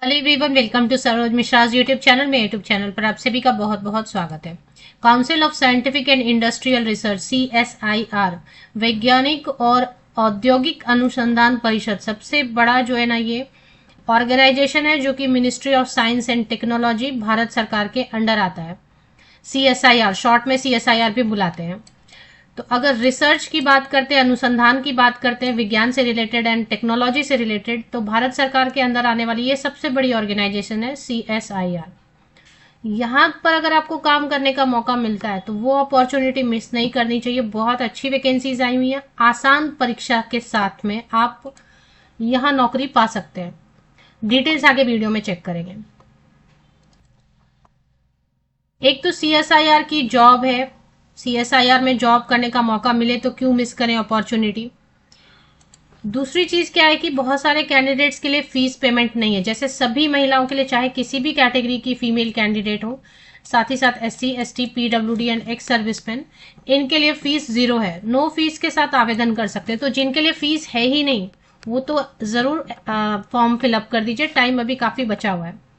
Hello everyone, welcome to Saroj Mishra's YouTube channel. में YouTube channel पर आप सभी का बहुत बहुत स्वागत है। Council of scientific and industrial research CSIR वैज्ञानिक और औद्योगिक अनुसंधान परिषद सबसे बड़ा जो है ना, ये ऑर्गेनाइजेशन है जो कि ministry of science and technology Bharat सरकार के अंडर आता है। CSIR शॉर्ट में CSIR भी बुलाते हैं। तो अगर रिसर्च की बात करते हैं, अनुसंधान की बात करते हैं, विज्ञान से रिलेटेड एंड टेक्नोलॉजी से रिलेटेड, तो भारत सरकार के अंदर आने वाली ये सबसे बड़ी ऑर्गेनाइजेशन है CSIR। यहाँ पर अगर आपको काम करने का मौका मिलता है तो वो अपॉर्चुनिटी मिस नहीं करनी चाहिए। बहुत अच्छी वैकेंसीज आई हुई हैं, आसान परीक्षा के साथ में आप यहाँ नौकरी पा सकते हैं। डिटेल्स आगे वीडियो में चेक करेंगे। एक तो CSIR की जॉब है, CSIR में जॉब करने का मौका मिले तो क्यों मिस करें अपॉर्चुनिटी। दूसरी चीज क्या है कि बहुत सारे कैंडिडेट्स के लिए फीस पेमेंट नहीं है, जैसे सभी महिलाओं के लिए, चाहे किसी भी कैटेगरी की फीमेल कैंडिडेट हो, साथ ही साथ SC ST PWD and ex serviceman, इनके लिए फीस 0 है। नो फीस के साथ आवेदन कर सकते हैं। तो जिनके लिए फीस है ही नहीं वो तो जरूर फॉर्म फिलअप कर दीजिए, टाइम अभी काफी बचा हुआ है।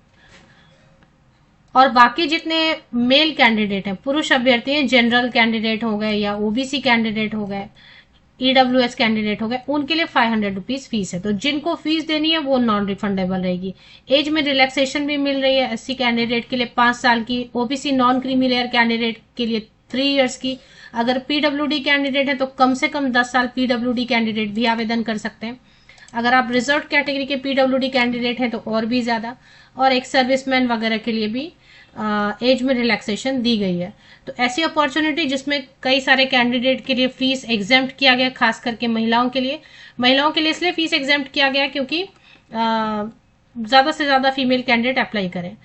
और बाकी जितने मेल कैंडिडेट हैं, पुरुष अभ्यर्थी हैं, जनरल कैंडिडेट हो गए या OBC कैंडिडेट हो गए, EWS कैंडिडेट हो गए, उनके लिए 500 रुपीज फीस है। तो जिनको फीस देनी है वो नॉन रिफंडेबल रहेगी। एज में रिलैक्सेशन भी मिल रही है। SC कैंडिडेट के लिए 5 साल की, OBC non creamy layer candidate के लिए 3 इयर्स की। अगर PWD कैंडिडेट है तो कम से कम 10 साल PWD कैंडिडेट भी आवेदन कर सकते हैं। अगर आप रिजर्व कैटेगरी के PWD कैंडिडेट हैं तो और भी ज्यादा। और एक सर्विसमैन वगैरह के लिए भी एज में रिलैक्सेशन दी गई है। तो ऐसी अपॉर्चुनिटी जिसमें कई सारे कैंडिडेट के लिए फीस एग्जेम्प्ट किया गया, खास करके महिलाओं के लिए। महिलाओं के लिए इसलिए फीस एग्जेम्प्ट किया गया क्योंकि ज्यादा से ज्यादा फीमेल कैंडिडेट अप्लाई करें।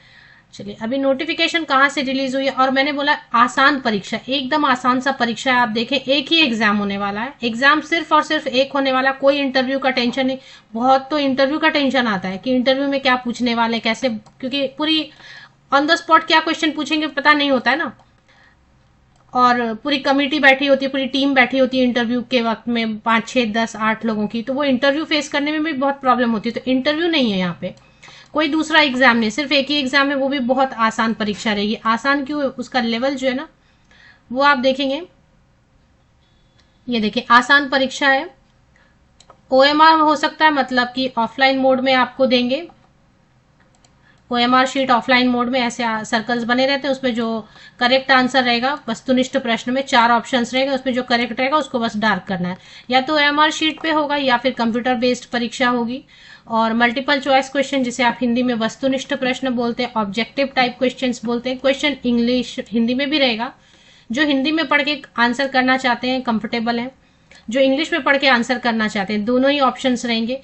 चलिए, अभी नोटिफिकेशन कहाँ से रिलीज हुई है। और मैंने बोला आसान परीक्षा, एकदम आसान सा परीक्षा है। आप देखें, एक ही एग्जाम होने वाला है। एग्जाम सिर्फ और सिर्फ एक होने वाला, कोई इंटरव्यू का टेंशन नहीं। बहुत तो इंटरव्यू का टेंशन आता है कि इंटरव्यू में क्या पूछने वाले, कैसे, क्योंकि पूरी ऑन द स्पॉट क्या क्वेश्चन पूछेंगे पता नहीं होता है ना। और पूरी कमेटी बैठी होती है, पूरी टीम बैठी होती है इंटरव्यू के वक्त में, 5 6 10 8 लोगों की। तो वो इंटरव्यू फेस करने में भी बहुत प्रॉब्लम होती है। तो इंटरव्यू नहीं है यहाँ पे, कोई दूसरा एग्जाम नहीं, सिर्फ एक ही एग्जाम है, वो भी बहुत आसान परीक्षा रहेगी। आसान क्यों, उसका लेवल जो है ना वो आप देखेंगे। ये देखिए, आसान परीक्षा है। OMR हो सकता है, मतलब कि ऑफलाइन मोड में आपको देंगे। OMR शीट ऑफलाइन मोड में ऐसे सर्कल्स बने रहते हैं, उसमें जो करेक्ट आंसर रहेगा, वस्तुनिष्ठ प्रश्न में 4 ऑप्शंस रहेगा, उसमें जो करेक्ट रहेगा उसको बस डार्क करना है। या तो OMR शीट पे होगा या फिर कंप्यूटर बेस्ड परीक्षा होगी। और मल्टीपल चॉइस क्वेश्चन, जिसे आप हिंदी में वस्तुनिष्ठ प्रश्न बोलते हैं, ऑब्जेक्टिव टाइप क्वेश्चंस बोलते हैं। क्वेश्चन इंग्लिश हिंदी में भी रहेगा। जो हिंदी में पढ़ के आंसर करना चाहते हैं, कंफर्टेबल हैं। जो इंग्लिश में पढ़ के आंसर करना चाहते हैं, दोनों ही ऑप्शंस रहेंगे।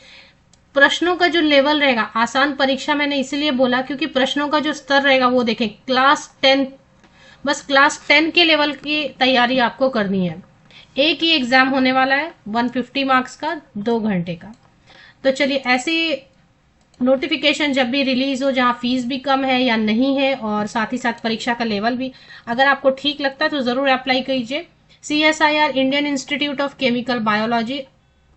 प्रश्नों का जो लेवल रहेगा, आसान परीक्षा मैंने इसलिए बोला क्योंकि प्रश्नों का जो स्तर रहेगा वो देखें, क्लास 10, बस क्लास 10 के लेवल की तैयारी आपको करनी है। एक ही एग्जाम होने वाला है, 150 मार्क्स का, 2 घंटे का। तो चलिए, ऐसी नोटिफिकेशन जब भी रिलीज हो जहां फीस भी कम है या नहीं है और साथ ही साथ परीक्षा का लेवल भी, अगर आपको ठीक लगता है तो जरूर अप्लाई कीजिए। CSIR Indian institute of chemical biology.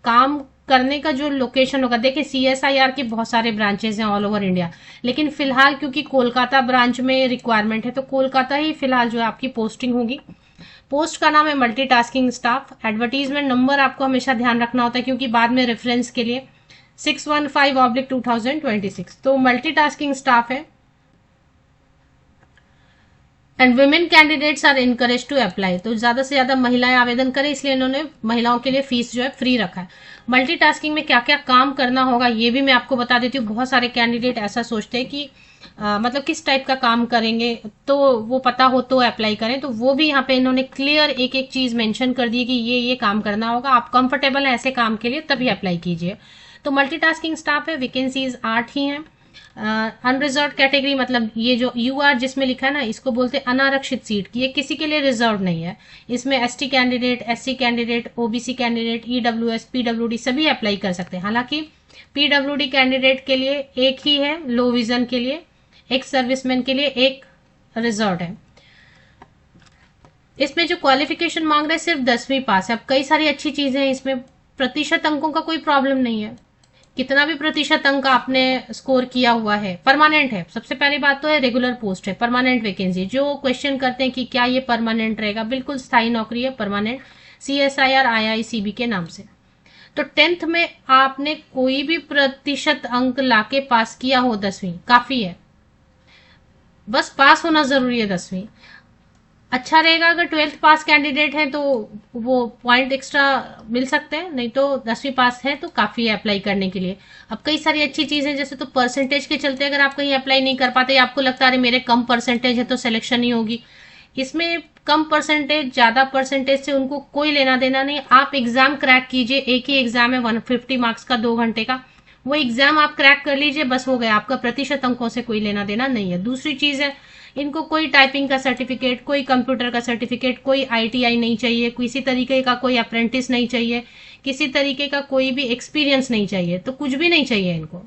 काम करने का जो लोकेशन होगा, देखिए CSIR के बहुत सारे ब्रांचेस हैं ऑल ओवर इंडिया, लेकिन फिलहाल क्योंकि कोलकाता ब्रांच में रिक्वायरमेंट है तो कोलकाता ही फिलहाल जो है आपकी पोस्टिंग होगी। पोस्ट का नाम है मल्टीटास्किंग स्टाफ। एडवर्टीजमेंट नंबर आपको हमेशा ध्यान रखना होता है क्योंकि बाद में रेफरेंस के लिए 615/2026। तो मल्टीटास्किंग स्टाफ है। And women candidates are encourage to apply. तो ज्यादा से ज्यादा महिलाएं आवेदन करें, इसलिए इन्होंने महिलाओं के लिए फीस जो है फ्री रखा है। मल्टीटास्किंग में क्या क्या काम करना होगा ये भी मैं आपको बता देती हूँ। बहुत सारे कैंडिडेट ऐसा सोचते हैं कि मतलब किस टाइप का काम करेंगे, तो वो पता हो तो अप्लाई करें। तो वो भी यहाँ पे इन्होंने क्लियर एक एक चीज मेंशन कर दी कि ये काम करना होगा। आप कंफर्टेबल है ऐसे काम के लिए तभी अप्लाई कीजिए। तो मल्टीटास्किंग स्टाफ है, वैकेंसीज 8 ही हैं। अनरिजर्व कैटेगरी, मतलब ये जो UR जिसमें लिखा है ना, इसको बोलते हैं अनारक्षित सीट की, ये किसी के लिए रिजर्व नहीं है। इसमें ST candidate, SC candidate, OBC candidate, EWS, PWD सभी अप्लाई कर सकते हैं। हालांकि PWD कैंडिडेट के लिए एक ही है, लो विजन के लिए, एक सर्विसमैन के लिए एक रिजर्व है। इसमें जो क्वालिफिकेशन मांग रहे हैं सिर्फ 10वीं पास है। अब कई सारी अच्छी चीजें हैं इसमें, प्रतिशत अंकों का कोई प्रॉब्लम नहीं है। कितना भी प्रतिशत अंक आपने स्कोर किया हुआ है, परमानेंट है। सबसे पहली बात तो है रेगुलर पोस्ट है, परमानेंट वैकेंसी। जो क्वेश्चन करते हैं कि क्या ये परमानेंट रहेगा, बिल्कुल स्थायी नौकरी है, परमानेंट, CSIR IICB के नाम से। तो 10th में आपने कोई भी प्रतिशत अंक लाके पास किया हो 10वीं, काफी है, बस पास होना जरूरी है 10वीं। अच्छा रहेगा अगर 12th पास कैंडिडेट है तो वो पॉइंट एक्स्ट्रा मिल सकते हैं, नहीं तो 10वीं पास है तो काफी है अप्लाई करने के लिए। अब कई सारी अच्छी चीजें जैसे, तो परसेंटेज के चलते अगर आप कहीं अप्लाई नहीं कर पाते या आपको लगता है अरे मेरे कम परसेंटेज है तो सिलेक्शन नहीं होगी, इसमें कम परसेंटेज ज्यादा परसेंटेज से उनको कोई लेना देना नहीं। आप एग्जाम क्रैक कीजिए, एक ही एग्जाम है 150 मार्क्स का 2 घंटे का, वो एग्जाम आप क्रैक कर लीजिए, बस हो गया, आपका प्रतिशत अंकों से कोई लेना देना नहीं है। दूसरी चीज है, इनको कोई टाइपिंग का सर्टिफिकेट, कोई कंप्यूटर का सर्टिफिकेट, कोई ITI नहीं चाहिए, किसी तरीके का कोई अप्रेंटिस नहीं चाहिए, किसी तरीके का कोई भी एक्सपीरियंस नहीं चाहिए, तो कुछ भी नहीं चाहिए इनको,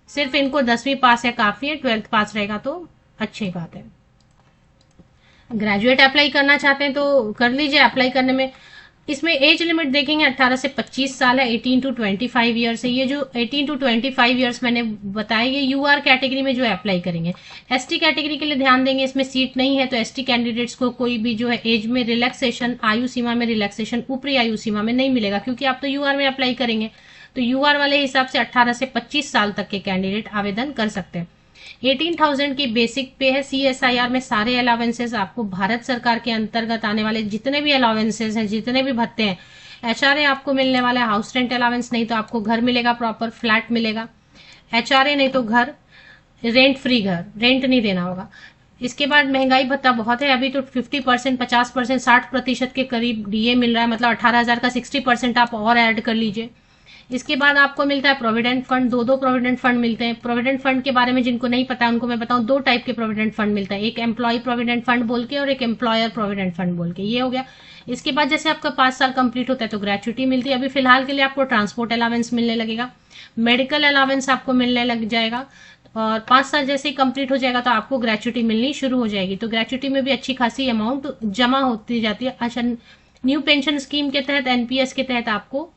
सिर्फ इनको 10वीं पास है काफी है। 12th पास रहेगा तो अच्छी बात है। ग्रेजुएट अप्लाई करना चाहते हैं तो कर लीजिए। अप्लाई करने में इसमें एज लिमिट देखेंगे 18 से 25 साल है, 18 to 25 ईयर्स है। ये जो 18 to 25 ईयर्स मैंने बताया, ये UR कैटेगरी में जो अप्लाई करेंगे। ST कैटेगरी के लिए ध्यान देंगे, इसमें सीट नहीं है, तो ST कैंडिडेट्स को कोई भी जो है एज में रिलैक्सेशन, आयु सीमा में रिलैक्सेशन ऊपरी आयु सीमा में नहीं मिलेगा, क्योंकि आप तो UR में अप्लाई करेंगे। तो UR वाले हिसाब से 18 से 25 साल तक के कैंडिडेट आवेदन कर सकते हैं। 18,000 की बेसिक पे है। CSIR में सारे अलावेंसेस आपको, भारत सरकार के अंतर्गत आने वाले जितने भी अलावेंसेस हैं, जितने भी भत्ते हैं, HRA आपको मिलने वाला है। हाउस रेंट अलावेंस नहीं तो आपको घर मिलेगा, प्रॉपर फ्लैट मिलेगा। HRA नहीं तो घर, रेंट फ्री घर, रेंट नहीं देना होगा। इसके बाद महंगाई भत्ता बहुत है, अभी तो 50%, 50%, 60% के करीब DA मिल रहा है, मतलब 18,000 का 60% आप और ऐड कर लीजिए। इसके बाद आपको मिलता है प्रोविडेंट फंड, दो प्रोविडेंट फंड मिलते हैं। प्रोविडेंट फंड के बारे में जिनको नहीं पता उनको मैं बताऊं, 2 टाइप के प्रोविडेंट फंड मिलता है, एक एम्प्लॉय प्रोविडेंट फंड बोल के और एक एम्प्लॉयर प्रोविडेंट फंड बोल के, ये हो गया। इसके बाद जैसे आपका 5 साल कंप्लीट होता है तो ग्रेच्युटी मिलती है। अभी फिलहाल के लिए आपको ट्रांसपोर्ट अलावेंस मिलने लगेगा, मेडिकल अलावेंस आपको मिलने लग जाएगा, और 5 साल जैसे ही कंप्लीट हो जाएगा तो आपको ग्रेच्युटी मिलनी शुरू हो जाएगी। तो ग्रेच्युटी में भी अच्छी खासी अमाउंट जमा होती जाती है। अच्छा, न्यू पेंशन स्कीम के तहत, NPS के तहत आपको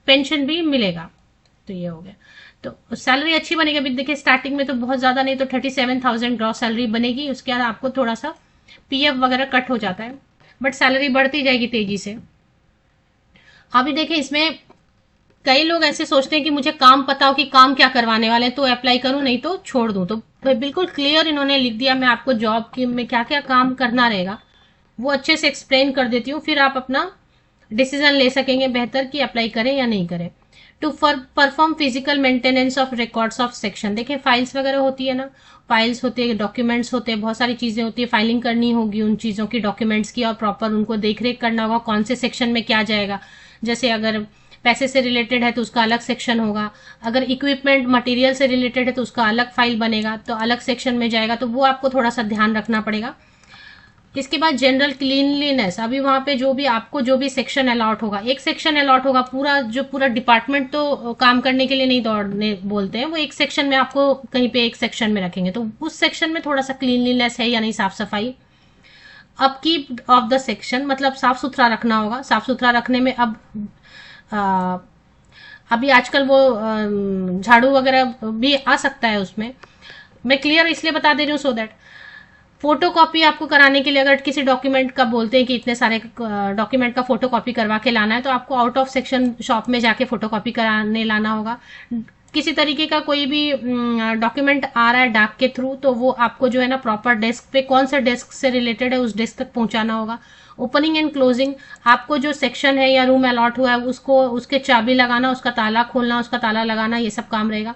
पेंशन भी मिलेगा। तो ये हो गया। तो सैलरी अच्छी बनेगी। अभी देखिए स्टार्टिंग में तो बहुत ज्यादा नहीं तो 37,000 ग्रॉस सैलरी बनेगी, उसके बाद आपको थोड़ा सा PF वगैरह कट हो जाता है, बट सैलरी बढ़ती जाएगी तेजी से। अभी देखिए इसमें कई लोग ऐसे सोचते हैं कि मुझे काम पता हो कि काम क्या करवाने वाले हैं तो अप्लाई करूं, नहीं तो छोड़ दूं। तो बिल्कुल क्लियर इन्होंने लिख दिया, मैं आपको जॉब की में क्या क्या काम करना रहेगा वो अच्छे से एक्सप्लेन कर देती हूँ, फिर आप अपना डिसीजन ले सकेंगे बेहतर कि अप्लाई करें या नहीं करें। To perform physical maintenance of records of section, देखिए फाइल्स वगैरह होती है ना, फाइल्स होती है, डॉक्यूमेंट्स होते हैं, बहुत सारी चीजें होती है, फाइलिंग करनी होगी उन चीजों की, डॉक्यूमेंट्स की, और प्रॉपर उनको देखरेख करना होगा कौन से सेक्शन में क्या जाएगा। जैसे अगर पैसे से रिलेटेड है तो उसका अलग सेक्शन होगा, अगर इक्विपमेंट मटेरियल से रिलेटेड है तो उसका अलग फाइल बनेगा, तो अलग सेक्शन में जाएगा, तो वो आपको थोड़ा सा ध्यान रखना पड़ेगा। इसके बाद जनरल क्लीनलीनेस, अभी वहां पे जो भी आपको जो भी सेक्शन अलॉट होगा, एक सेक्शन अलॉट होगा, पूरा डिपार्टमेंट तो काम करने के लिए नहीं दौड़ने बोलते हैं, वो एक सेक्शन में आपको कहीं पे एक सेक्शन में रखेंगे, तो उस सेक्शन में थोड़ा सा क्लीनलीनेस है या नहीं, साफ सफाई। अपकीप ऑफ द सेक्शन, मतलब साफ सुथरा रखना होगा। साफ सुथरा रखने में अब अभी आजकल वो झाड़ू वगैरह भी आ सकता है उसमें, मैं क्लियर इसलिए बता दे रही हूँ सो दैट फोटो कॉपी आपको कराने के लिए अगर किसी डॉक्यूमेंट का बोलते हैं कि इतने सारे डॉक्यूमेंट का फोटो कॉपी करवा के लाना है, तो आपको आउट ऑफ सेक्शन शॉप में जाके फोटो कॉपी कराने लाना होगा। किसी तरीके का कोई भी डॉक्यूमेंट आ रहा है डाक के थ्रू, तो वो आपको जो है ना प्रॉपर डेस्क पे, कौन सा डेस्क से रिलेटेड है उस डेस्क तक पहुंचाना होगा। ओपनिंग एंड क्लोजिंग, आपको जो सेक्शन है या रूम अलॉट हुआ है उसको, उसके चाबी लगाना, उसका ताला खोलना, उसका ताला लगाना, ये सब काम रहेगा।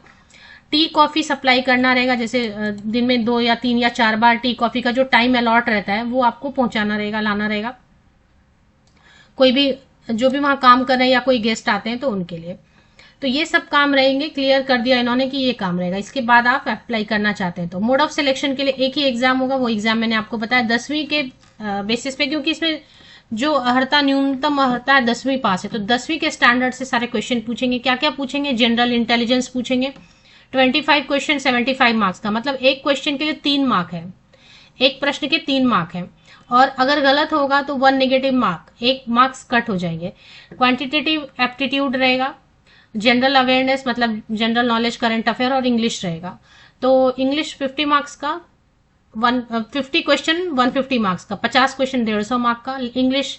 टी कॉफी सप्लाई करना रहेगा, जैसे दिन में 2 या 3 या 4 बार टी कॉफी का जो टाइम अलॉट रहता है वो आपको पहुंचाना रहेगा, लाना रहेगा। कोई भी जो भी वहां काम कर रहे हैं या कोई गेस्ट आते हैं तो उनके लिए, तो ये सब काम रहेंगे। क्लियर कर दिया इन्होंने कि ये काम रहेगा। इसके बाद आप अप्लाई करना चाहते हैं तो मोड ऑफ सिलेक्शन के लिए एक ही एग्जाम होगा, वो एग्जाम मैंने आपको बताया 10वीं के बेसिस पे, क्योंकि इसमें जो अर्हता, न्यूनतम अर्हता है 10वीं पास है, तो 10वीं के स्टैंडर्ड से सारे क्वेश्चन पूछेंगे। क्या क्या पूछेंगे? जनरल इंटेलिजेंस पूछेंगे, 25 क्वेश्चन 75 मार्क्स का, मतलब एक क्वेश्चन के लिए 3 मार्क है, एक प्रश्न के 3 मार्क है, और अगर गलत होगा तो 1 नेगेटिव मार्क, 1 मार्क्स कट हो जाएंगे। क्वांटिटेटिव एप्टीट्यूड रहेगा, जनरल अवेयरनेस मतलब जनरल नॉलेज, करंट अफेयर और इंग्लिश रहेगा। तो इंग्लिश 50 मार्क्स का 50 क्वेश्चन 150 मार्क्स का, 50 क्वेश्चन 150 मार्क का। इंग्लिश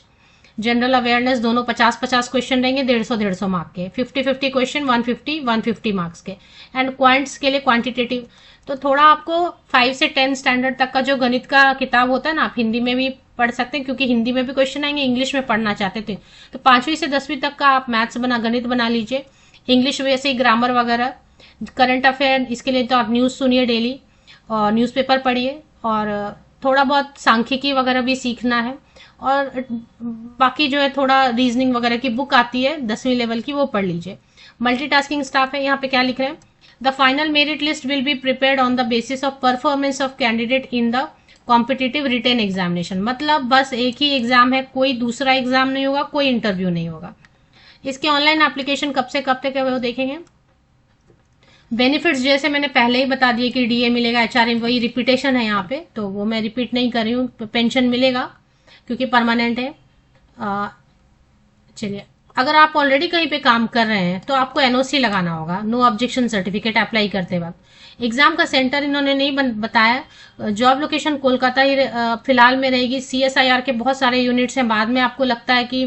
जनरल अवेयरनेस दोनों 50-50 क्वेश्चन रहेंगे 150-150 मार्क के। 50-50 क्वेश्चन 150-150 मार्क्स के। एंड क्वांट्स के लिए क्वांटिटेटिव, तो थोड़ा आपको 5 से 10 स्टैंडर्ड तक का जो गणित का किताब होता है ना, आप हिंदी में भी पढ़ सकते हैं, क्योंकि हिंदी में भी क्वेश्चन आएंगे, इंग्लिश में पढ़ना चाहते थे तो 5वीं से 10वीं तक का आप मैथ्स गणित बना लीजिए। इंग्लिश वैसे ही ग्रामर वगैरह। करंट अफेयर इसके लिए तो आप न्यूज सुनिए डेली और न्यूज़पेपर पढ़िए, और थोड़ा बहुत सांख्यिकी वगैरह भी सीखना है। और बाकी जो है थोड़ा रीजनिंग वगैरह की बुक आती है 10वीं लेवल की, वो पढ़ लीजिए। मल्टीटास्किंग स्टाफ है, यहाँ पे क्या लिख रहे हैं, the final merit list will be prepared on the basis of performance of candidate in the competitive written examination. मतलब बस एक ही एग्जाम है, कोई दूसरा एग्जाम नहीं होगा, कोई इंटरव्यू नहीं होगा। इसके ऑनलाइन एप्लीकेशन कब से कब तक है वो देखेंगे। बेनिफिट्स जैसे मैंने पहले ही बता दिए कि डीए मिलेगा, एचआरएम वही रिपीटेशन है यहाँ पे, तो वो मैं रिपीट नहीं कर रही हूँ। पेंशन मिलेगा क्योंकि परमानेंट है। चलिए, अगर आप ऑलरेडी कहीं पे काम कर रहे हैं तो आपको एनओसी लगाना होगा, नो ऑब्जेक्शन सर्टिफिकेट, अप्लाई करते वक्त। एग्जाम का सेंटर इन्होंने नहीं बताया। जॉब लोकेशन कोलकाता ही फिलहाल में रहेगी। सीएसआईआर के बहुत सारे यूनिट्स हैं, बाद में आपको लगता है कि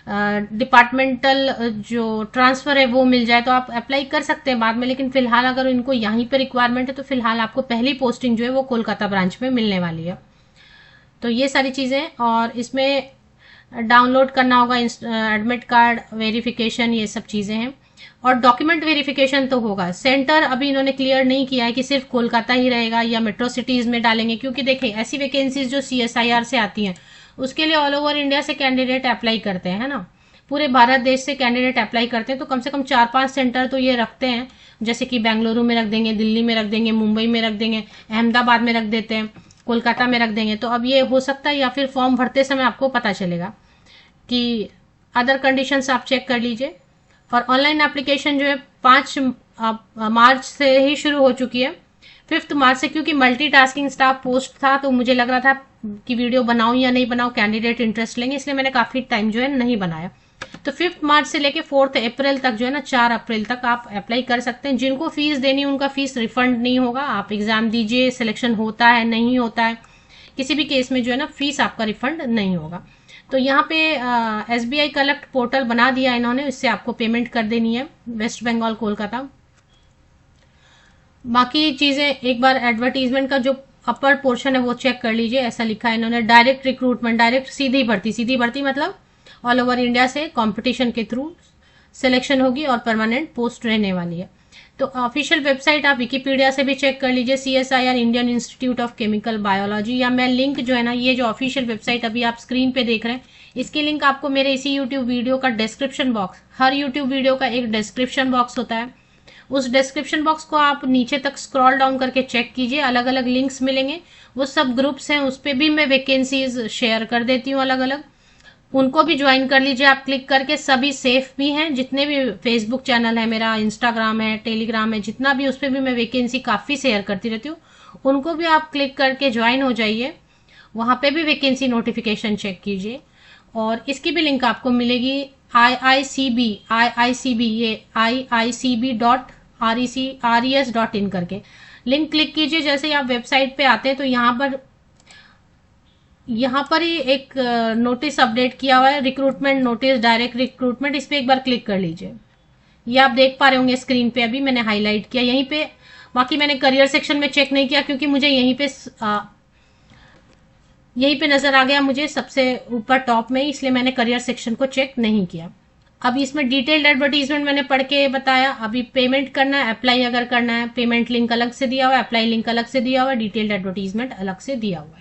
डिपार्टमेंटल जो ट्रांसफर है वो मिल जाए तो आप अप्लाई कर सकते हैं बाद में, लेकिन फिलहाल अगर इनको यहीं पे रिक्वायरमेंट है तो फिलहाल आपको पहली पोस्टिंग जो है वो कोलकाता ब्रांच में मिलने वाली है। तो ये सारी चीजें, और इसमें डाउनलोड करना होगा एडमिट कार्ड वेरिफिकेशन, ये सब चीजें हैं। और डॉक्यूमेंट वेरिफिकेशन तो होगा। सेंटर अभी इन्होंने क्लियर नहीं किया है कि सिर्फ कोलकाता ही रहेगा या मेट्रो सिटीज में डालेंगे, क्योंकि देखें ऐसी वैकेंसीज जो सीएसआईआर से आती हैं उसके लिए ऑल ओवर इंडिया से कैंडिडेट अप्लाई करते हैं, है ना, पूरे भारत देश से कैंडिडेट अप्लाई करते हैं। तो कम से कम 4-5 सेंटर तो ये रखते हैं, जैसे कि बेंगलुरु में रख देंगे, दिल्ली में रख देंगे, मुंबई में रख देंगे, अहमदाबाद में रख देते हैं, कोलकाता में रख देंगे। तो अब ये हो सकता है, या फिर फॉर्म भरते समय आपको पता चलेगा कि अदर कंडीशंस आप चेक कर लीजिए। और ऑनलाइन एप्लीकेशन जो है 5 मार्च से ही शुरू हो चुकी है, 5 मार्च से, क्योंकि मल्टीटास्किंग स्टाफ पोस्ट था तो मुझे लग रहा था कि वीडियो बनाऊं या नहीं बनाऊं, कैंडिडेट इंटरेस्ट लेंगे, इसलिए मैंने काफी टाइम जो है नहीं बनाया। तो 5 मार्च से लेके 4 अप्रैल तक जो है ना, 4 अप्रैल तक आप अप्लाई कर सकते हैं। जिनको फीस देनी उनका फीस रिफंड नहीं होगा, आप एग्जाम दीजिए, सिलेक्शन होता है नहीं होता है, किसी भी केस में जो है ना फीस आपका रिफंड नहीं होगा। तो यहाँ पे एसबीआई कलेक्ट पोर्टल बना दिया इन्होंने, इससे आपको पेमेंट कर देनी है, वेस्ट बंगाल कोलकाता। बाकी चीजें एक बार एडवर्टीजमेंट का जो अपर पोर्शन है वो चेक कर लीजिए। ऐसा लिखा है इन्होंने, डायरेक्ट रिक्रूटमेंट, डायरेक्ट सीधी भर्ती मतलब ऑल ओवर इंडिया से कंपटीशन के थ्रू सिलेक्शन होगी और परमानेंट पोस्ट रहने वाली है। तो ऑफिशियल वेबसाइट आप विकिपीडिया से भी चेक कर लीजिए, CSIR Indian institute of chemical biology, या मैं लिंक जो है ना, ये जो ऑफिशियल वेबसाइट अभी आप स्क्रीन पे देख रहे हैं, इसकी लिंक आपको मेरे इसी यूट्यूब वीडियो का डिस्क्रिप्शन बॉक्स, हर यूट्यूब वीडियो का एक डिस्क्रिप्शन बॉक्स होता है, उस डिस्क्रिप्शन बॉक्स को आप नीचे तक स्क्रॉल डाउन करके चेक कीजिए, अलग अलग लिंक्स मिलेंगे। वो सब ग्रुप्स हैं, उस पर भी मैं वैकेंसीज शेयर कर देती हूँ अलग अलग, उनको भी ज्वाइन कर लीजिए आप क्लिक करके। सभी सेफ भी हैं, जितने भी फेसबुक चैनल है मेरा, इंस्टाग्राम है, टेलीग्राम है, जितना भी, उस पर भी मैं वैकेंसी काफी शेयर करती रहती हूँ, उनको भी आप क्लिक करके ज्वाइन हो जाइए, वहां पे भी वैकेंसी नोटिफिकेशन चेक कीजिए। और इसकी भी लिंक आपको मिलेगी IICB ये iicb.res.in करके लिंक क्लिक कीजिए। जैसे ही आप वेबसाइट पे आते हैं तो यहाँ पर ही एक नोटिस अपडेट किया हुआ है, रिक्रूटमेंट नोटिस, डायरेक्ट रिक्रूटमेंट, इस पे एक बार क्लिक कर लीजिए। ये आप देख पा रहे होंगे स्क्रीन पे, अभी मैंने हाईलाइट किया यहीं पे। बाकी मैंने करियर सेक्शन में चेक नहीं किया क्योंकि मुझे यहीं पे नजर आ गया, मुझे सबसे ऊपर टॉप में, इसलिए मैंने करियर सेक्शन को चेक नहीं किया। अभी इसमें डिटेल्ड एडवर्टीजमेंट मैंने पढ़ के बताया। अभी पेमेंट करना है, अप्लाई अगर करना है, पेमेंट लिंक अलग से दिया हुआ है, अप्लाई लिंक अलग से दिया हुआ है, डिटेल्ड एडवर्टीजमेंट अलग से दिया हुआ है।